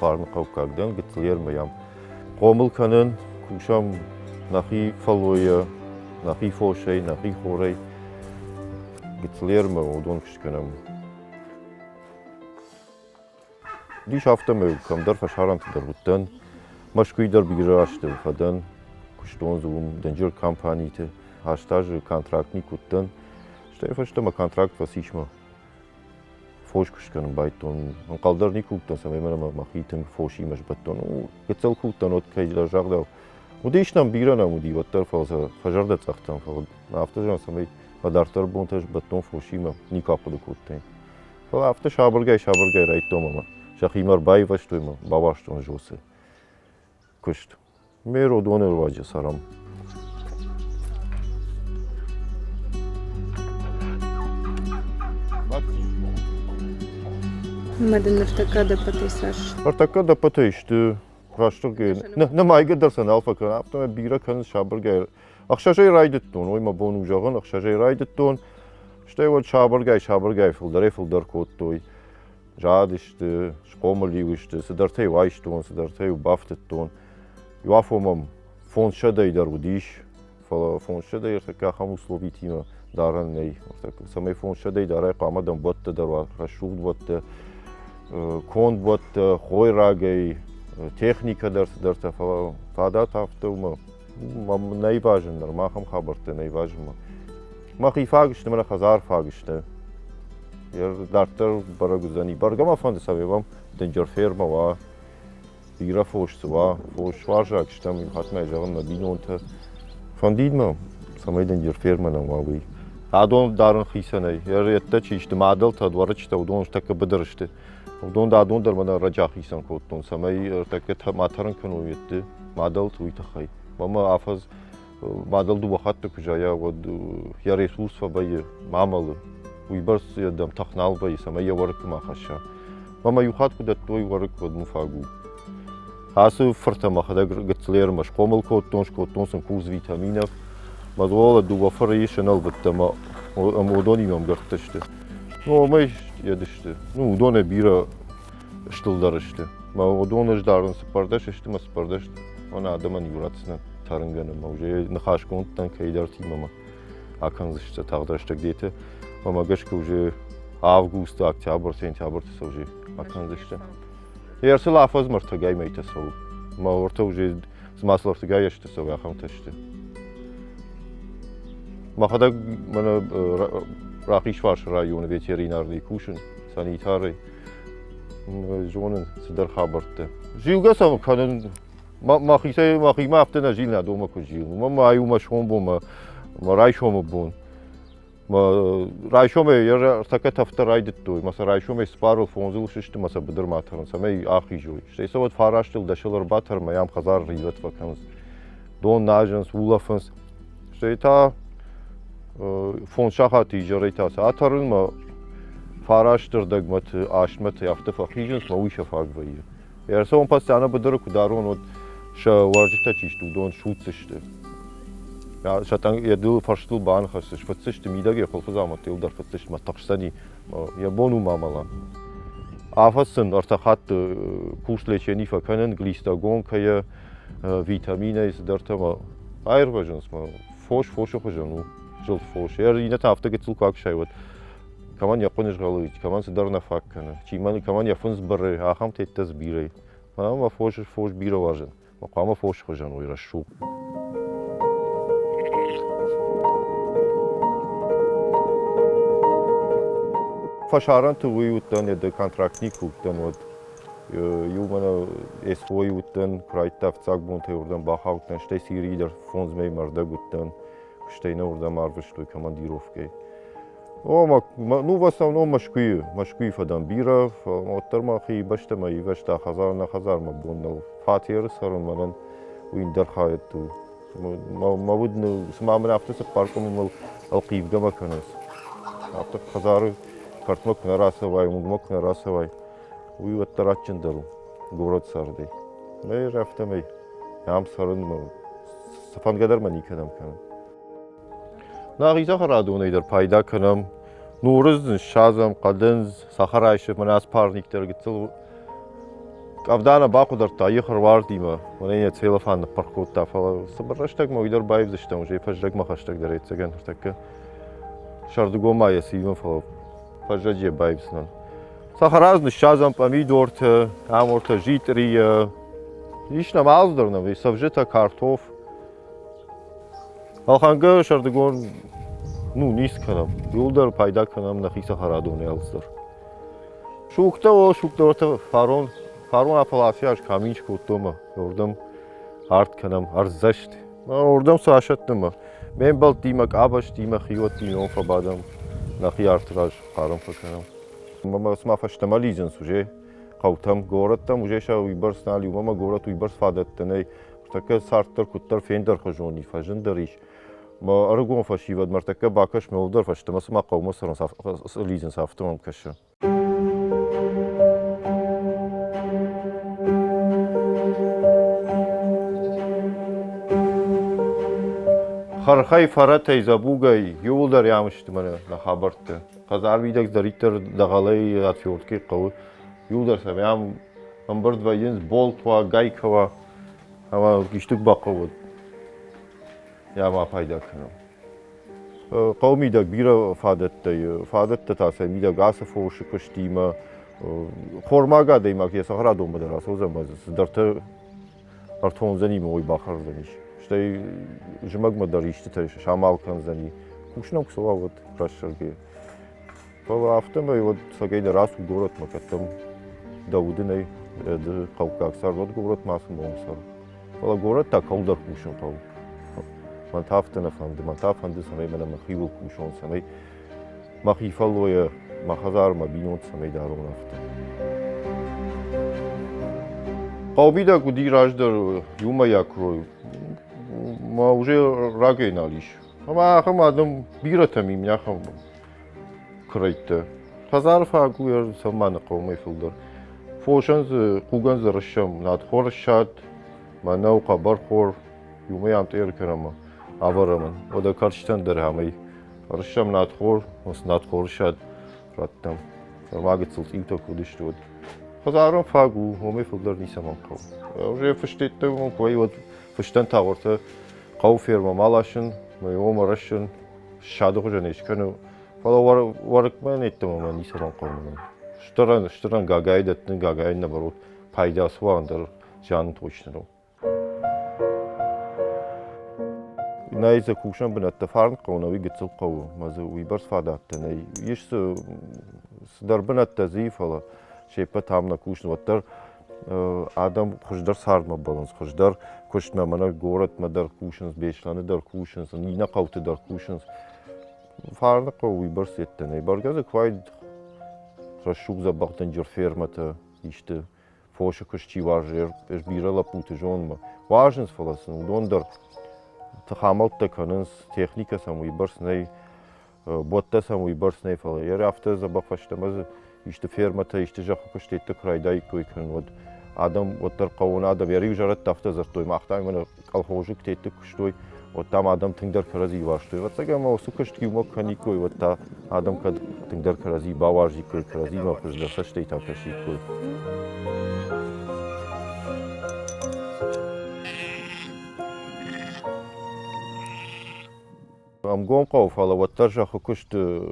varını kavkagdan gittilermeyam. Komulkanın kuşam nahi faloya, nahi foşey, nahi horey gittilerme odun kuşkanım. Diş hafta mevkam der faşarantıdır guttan. Maşkuydar bir açtı fadan. Kuşton zoom danger kampaniyte. Hastaj kontraktni kuttan. İşte faştama kontrakt vasişma. Foş kuşkanım bayton. Kaldar ni kuttan samemana mahitin foşi maş batton. Getsel kuttan ot kaylar jagda. O değişten bir ana mudi battar fazla fajarda tsaktan falan. Hafta jan samay padartar montaj batton foşi ma ni kapıda kuttan. Falan hafta şabargay rayttom ama. Şahimar bay baştoyma babaşton jose. Kuşt. Mero doner vacı saram. Madem артака да пътесаш. Артака да пътешти. Raştık ne mayga dersen alfa kan aptama bira kan şabargay. Akşajay raydetton oyma bon ujağın akşajay raydetton. İşte o şabargay fıldar kottoy. Jad işte şkomali işte sıdartay vayşton sıdartay baftetton. Yuafomam fonşaday dar udiş. Fala fonşaday артака hamuslovitima daran ney. артака samay fonşaday daray qamadan botta dar var. Raşud botta. Kond botta khoyragay. Техника дарса falan. Fada taftılma. Ney važnlar, maham habartı ney važma. Mahi fagişte, mana hazar fagişte. Yer dartar bara güzani. Bargama fandı sabevam. Danger firma va. Bira foşsu va. Foş varjak işte. Hatmayacağım da binonta. Fandidma. Samay danger firma nam va vi. Adon darın xisanay. Yer yetta çi işte madal tadvarı işte. Udon işte bıdır işte. Udon da adon darmana racak xisan kotton. Samay артака matarın kanu yetti. Madal tuyta xay. Mama afaz madal du vaxat da kujaya və ya resurs və bay mamalı. Uybars yadam taxnal bay samay ya varık ma xaşa. Mama yuxat kudat toy varık və mufagu. Hası fırtama xada gitler maş qomul kotton san kuz vitaminov. Mazvola du vafar yeşenal bitama. Modoni mam gırtıştı. No may yedişti. No udone bira ştıldar işte. Ma udone jdarın spardaş işte ma spardaş. Ona adamın yuratsına tarınganım. Уже нахаш контан кайдар тимама. Акан işte tağdaştık diyete. Ama geçki уже avgust, oktyabr, sentyabr tsa уже акан işte. Yersi lafaz marta gaymeyte sol. Ma orta уже zmaslarta gayıştı sol akam taştı. Ma hada mana Rakhishvarsh rayonu veterinarniy kuşun sanitari. Jonen sidar habartı. Jilgasam kanın Mahima hafta na jil na doma ko jil. Ma ayuma shombo ma rayshom bon. Ma rayshom yer артака hafta raydettoy. Masa rayshom sparo fonzul shishti masa bıdır matarın. Samay axi joy. İşte savat faraştil daşalar batar ma yam khazar rivat vakans. Don najans ulafans. İşte ta fon şahati jaraytas atarın ma faraştır dagmat aşmat hafta fakhijans ma uyşa fagvayı. Yer son pas ana bıdır ku daron od Varjita çişti, udon şutsıştı. Ya şatan yedil farştıl bağın xasış, fıtsıştı midage xolxuz amat yıldar fıtsıştı, mataqşsani ya bonu mamalan. Afasın artaxat kurs lecheni fakanın glistagon kaya vitamina izdartama ayr vajans ma foş xojanu jıl foş. Yer yine hafta getil kak şayvat. Kaman yapınız galı, kaman sıdarna fakkana. Çiman kaman yapınız barı, aham tettez biri. Ama foş biri vajan. Maqama foş xojan oyrashu. Faşaran tuvuyutdan ya da kontraktnik huktan od. Yumana esvoyutdan kraytaf zagbonte oradan baxavutdan işte sirider fonzmey marda guttan. Kuştayna orada marvıştoy komandirovkay. O ну в основном машкуи фадан бира, отарма хи баштама ивашта хазар на хазар ма боннал. Фатир сарун манан уин дар хаяту. ما بود سمام رفته سپارکم مال القیف گما کناس. رفته خزار کارتما کنه راسته وای مگم کنه راسته وای. وی وترات چندلو گورد سرده. می رفته می. هم سرن ما. سفان قدر منی کدام کنم. ناقیزا خرادونه ایدر پایدا کنم. نورز شازم قدنز سخرایش من از پارنیکتر گتل Avdana bakudar tayıhır var diyme. Ona yine telefonu parkutta falan. Sabırlaştık mı gider bayız işte. Уже fajrak mı haştak der etsegen takı. Şardı gomaya sivin falan. Fajraciye bayıznan. Сахаразный щазом помидорты, там вот житрия. Лично маздорно, и совжита картоф. Алханга шардыгон, ну, низ канам. Юлдар пайда канам нахи сахарадоны алздыр. Шукта орта фарон апаласияш каминч куттума. Ордам арт канам, арзашт. Ордам сашаттыма. Мен бал димак абаш димак хиот димон фабадам. Нахи артраж фарон факанам. Мама смафашта мализен суже. Qavtam gorattam uje sha uybars nali mama gorat uybars fadattanay taka sarttar kuttar fender khajoni fajindarish ma argon fashivad martaka bakash meldar fashtama ma qawma saran lizen saftam kasha Kharkhay faratay zabugay yoldar yamıştı mana na habartı qazar vidak daritter dağalay atfiotki qaw Юлдар сам амбард вайденс болтва гайкова ама гиштук бақовод яма пайда канам қавмида бира фадатта таса мида гаса фошы кыштима хормага деймак я сахара дома дара созамаз дарта артонзани мой бахар заниш штай жмагма даришти таш шамал канзани кушнам ксова вот рашарге Пала автома и вот сагайда раз в город макатам Давудинай қавқақсар вот город масын болмысар. Пала город так қалдар кушын қау. Мантафтына фанды, мантафанды самай мана махивыл кушын самай махифалоя махазар ма бинот самай дарон афты. Қавбида куди раждар юма якрой. Ма уже рагай налиш. Ама ахам адам биратам им яхам крайта. Хазарфа гуяр самана қавмай филдар. Фошанз қуганз рашам надхор шад манау қабар хор юмай амтер карама авараман ода карштан дар хамай рашам надхор ос надхор шад раттам магицулт инто кудиштод хазарам фагу хомай филдар нисаман қав уже фштеттам квай вот фштан таворта қав ферма малашын май омарашын шаду хожанеш кану Фала варкмен еттем ама нисаман қавман Штыран гагайдаттын гагайна барут пайдасы вандар жанын точныру. Найза кушан бинатта фарн қаунави гитсыл қау мазы уйбарс фадаттын. Ешсі сыдар бинатта зейфала шепа тамна кушн ваттар адам хуждар сарма баланс хуждар кушна мана город мадар кушнс бешланы дар кушнс нина қауты дар кушнс фарн қау уйбарс еттен. Баргазы квайд Расшук забахтан джер фермата иште фоша кышчи важер эш бирала путы жонма важнс фаласын дондар тахамалта канынс техника самуй барснай ботта самуй барснай фала яр афта забах фаштамаз иште фермата иште жаха кыштетте крайдай койкан вот адам оттар кавуна адам яри жарат тафта зартой махтай мана колхозик тетте кыштой вот там адам тыңдар карази ваштой вот сагама сукышки мок каникой вот та адам кад тыңдар карази баважи карази ма пыждаса штей там кашикой Амгом қауфала вот та жаха кышты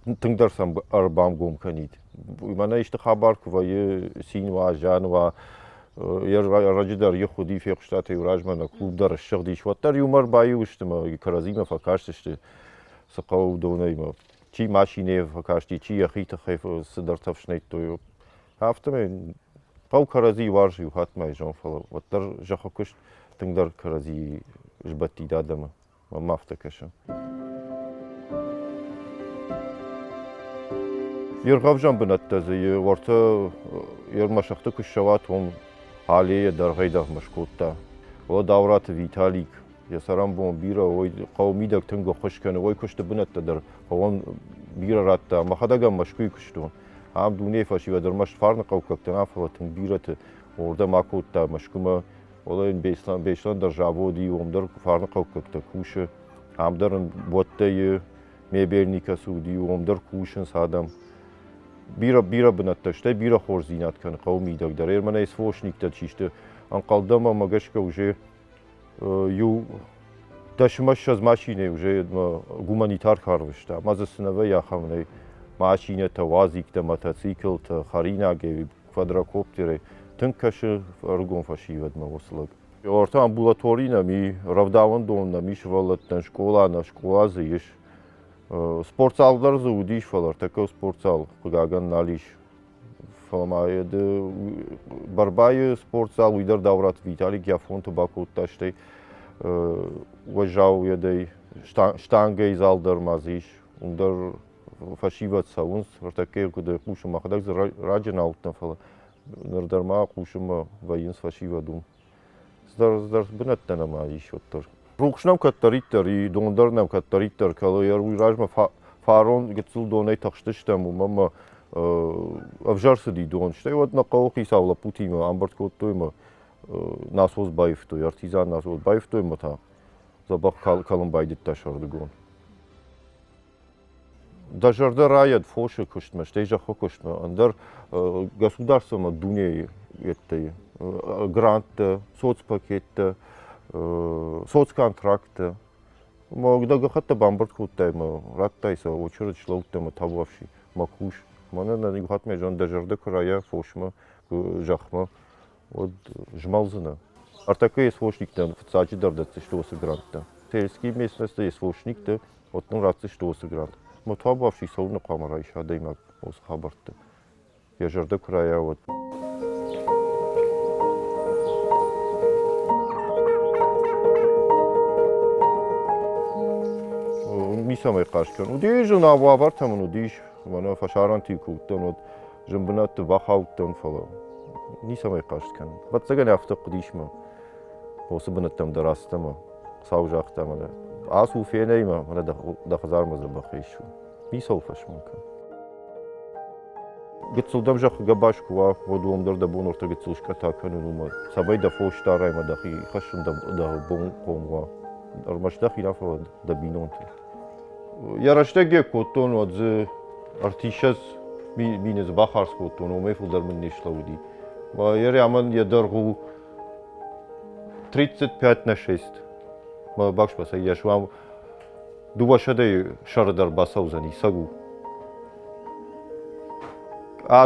тыңдар сам арбам гом канит мана иште хабар квае синва жанва Ер раджидар ехуди фех штаты уражмана клубдар шагдиш ваттар юмар баюштма каразима факаштышты сақау донайма чи машине факашти чи яхита хайф сдартавшнайт тою автоме пау карази варжи хатмай жон фала ваттар жахакуш тыңдар карази жбати дадама мафта каша Ер гавжан бинаттази варта ер машахта кушават он حالیه در غیده مشکوته و دورات ویتالیک یا سرم بون بیرا و قومی دک تنگ خوش کنه و کشت بنت در قوم بیرا رات ما خداگم مشکوی کشتون هم دنیای فاشی و در مشت فرن قو کتنا فلاتن بیرات orada makotta مشکومه ولی این بیشتر در جوادی و در فرن قو کت کوشه هم در بوته میبرنی کسودی و در کوشن سادم Bira bınatlaştı, bira horzinat kan kavmi dagdar. Ermana esvoşnik da çişti. Anqaldama magashka уже ю дашмаш аз машине уже гуманитар карвышта. Мазасынава яхамне машине та вазик та мотоцикл та харинаге квадрокоптере тынкашы аргон фашивад мавослаг. Орта амбулаторина ми равдаван донна ми швалаттан школа на школа зиш. Спортзалдар зудиш фалар такой спортзал гаган налиш. Фаламайды барбай спортзал уйдар даврат Виталий Гяфон табакот ташты. Уважал ядай штанга изалдар мазиш. Ундар фашиват саунс вартаке куда куша махадак раджан алтан фала. Нердарма кушама ваинс фашивадум. Здар бнаттана мазиш оттар. Рукшнам каттариттар и дондарнам каттариттар кало яр уйражма фарон гетсул донай такштыштам мама авжарсыди дон. Что вот на кауки савла путима амбарткот тойма насоз байфтой артизан насоз байфтой мата забах калымбайдит ташардыгон. Дажарда раяд фоши куштма, штейжа хокуштма. Андар государством дуне это грант, соцпакет, соцконтракт. Магдага хатта бамбарткот тайма раттайса очередь шлоуттама тававши макуш. Мана на них хатме жан дажарда края фошма жахма. Вот жмалзына. Артакы есвошниктен в цачи дардатсы что гранта. Сельские местности есвошникте вот ну радцы что грант. Мотабавший солны камара еще даймак оз хабарты. Я жарда края вот. Мисамай кашкан. Удиш на вавартам удиш. Мана фашаранти куттан вот жембнат вахауттан фала. Нисамай кашкан. Батсаган автоқдишма. Посыбнаттам дарастама. Саужахтама. Асу фенейма мана да хазармаза бахишу. Мисалфашманка. Гетсулдам жах габашку ва водуомдар да бон орта гетсулшка таканума. Сабай да фоштарайма да хи хашун да бон комва. Армашда хинафа да бинонт. Яраштаге коттон вадз артишас минез бахарс коттон омефулдар мен нешлауди. Ва яре аман ядаргу 35/6. Ма бакш баса яшвам дубашадай шардар басаузани сагу.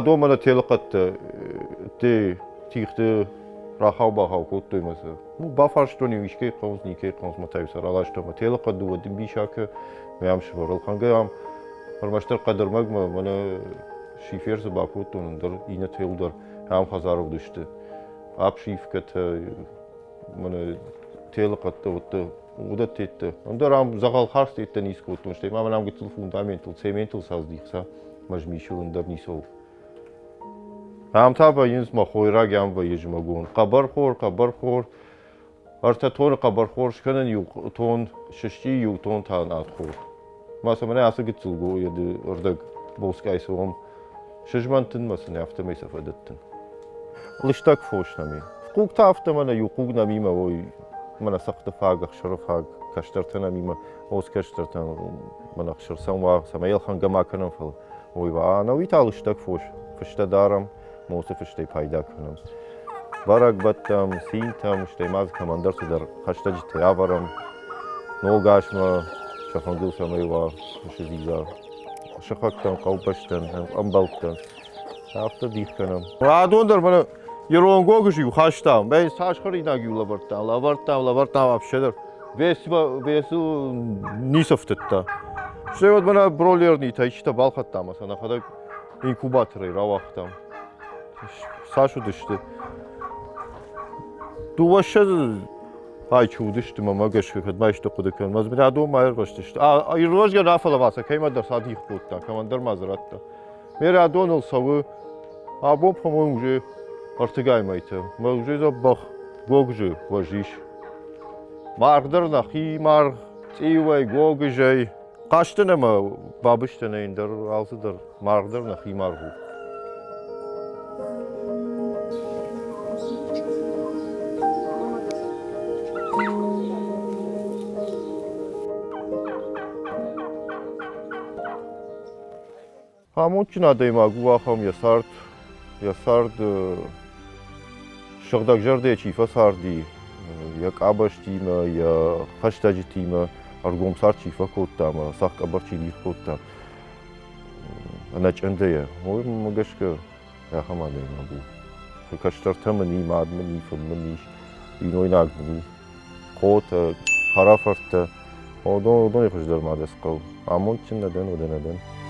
Дома на телеқат те тихте рахау бахау коттой маса. Ну бафарштони вишке қонс нике қонс матайса ралашто телеқат дувадим бишаке мям шварл хангам армаштар қадырмагма мана шифер забакотон дар ина телдар ам хазаров душты. Абшифкат мана телеқат вот удат тетте. Ондар ам загал харс теттен искотон ште мама нам гитл фундаментал цементал саздихса мажмишун дар нисов. Ам таба инс ма хойраг ам ва ежмагон. Қабар хор. Арта тон қабар хор шканан ю тон шишти ю тон тан ат хор. Маса мана аса гитл го яды ордаг боскайсом. Шижмантын масаны автомейса фадаттын. Лиштак фошнами. Қуқта автомана ю қугна мима ой мана сақта фагах шарафаг каштартана мима оз каштартан мана хшарсам ва самаил хангама канам фал. Ой ва на витал лиштак фош. Фышта дарам موسى فشتي پایدا کنم. برگ باتم سینتم شتی ماز کماندر سودار خشته جت آورم. نوگاش ما شفانگل سمیوا مشزیزا. شخکتم قوبشتن امبالتن. هفته دیخ کنم. رادون در من یرون گوگشیو خشتم. به ساش خری نگیو لبرتم ابشدر. ویسو نیسفتت تا. شتی ود من برولر نیت ایشتا بالختم مثلا خدا اینکوباتری راوختم. Сашу дышты. Дувашад айчу дышты мамагаш хадмаш то кудакан. Маз бина до майр баштышты. Ирложга рафала васа кайма дар садих будта. Командир мазратта. Мера адонал савы. Або по-моему уже артыгаймайта. Мы уже забах гогжи важиш. Мардар нахи мар цивай гогжай. Каштынама бабыштына индер алсыдар. Мардар нахи маргу. Hamon adayma guaham yasard şırdak jerde çifa sardi. Yak abaş tîme ya xaştacı tîme argomsar çifa kottama sahkabar çilir kottam. Anaçendeye. Oy magaşka ya hamadayma bu. Kaçtar tamani madmani fırmani inoynagmani kota parafarta. Odon yakışdır maddes kav. Hamon neden.